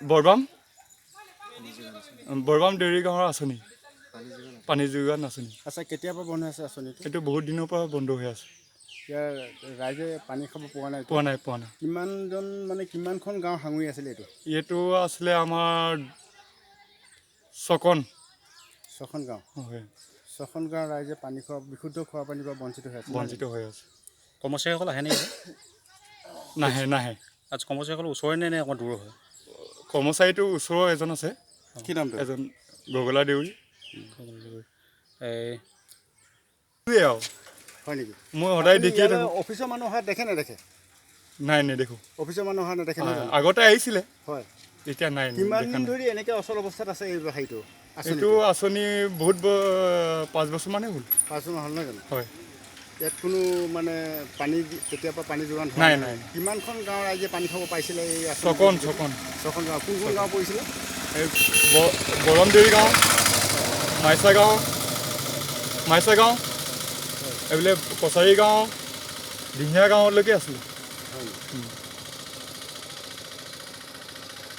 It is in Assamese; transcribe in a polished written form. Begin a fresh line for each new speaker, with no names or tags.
বৰবাম দেউৰী গাঁৱৰ আঁচনি পানী যোগান আঁচনি।
আচ্ছা কেতিয়াৰ পৰা বন্ধ হৈ আছে আঁচনিটো?
এইটো বহুত দিনৰ পৰা বন্ধ হৈ আছে।
ইয়াৰ ৰাইজে পানী খাব পোৱা নাই?
পোৱা নাই।
কিমানজন মানে কিমানখন গাঁও সাঙুৰি আছিলে এইটো?
এইটো আছিলে আমাৰ ছয়খন
গাঁও।
হয়।
6খন গাঁৱৰ ৰাইজে পানী খোৱা বিশুদ্ধ খোৱা পানীৰ পৰা বঞ্চিত হৈ আছে।
কৰ্মচাৰীসকল আহে নেকি?
নাহে।
আচ্ছা কৰ্মচাৰীসকল ওচৰে নে অকণমান দূৰ হয়?
কৰ্মচাৰীটো ওচৰৰ এজন আছে।
কি নামটো?
এজন গগলা দেউৰী।
হয় নেকি?
মই সদায় দেখিয়ে থাকোঁ।
অফিচৰ মানুহ অহা দেখে নেদেখে?
নাই নেদেখোঁ।
অফিচৰ মানুহ অহা নেদেখে নহয় জানো?
আগতে আহিছিলে।
হয়।
এতিয়া নাই।
কিমান দিন ধৰি এনেকৈ অচল অৱস্থাত আছে এই হেৰিটো?
এইটো আঁচনি বহুত 5 বছৰমানেই হ'ল।
5 বছৰমান হ'ল নহয় জানো?
হয়।
ইয়াত কোনো মানে তেতিয়াৰ পৰা পানী যোগান
নাই।
কিমানখন গাঁৱৰ ৰাইজে পানী খাব পাইছিলে এই
ছয়খন
গাঁও? কোনখন গাঁও পৰিছিলে?
এই বৰবাম দেউৰী গাঁও, মাইছা গাঁও এইবিলাক কছাৰী গাঁও, দিহিঙীয়া গাঁৱলৈকে আছিলে।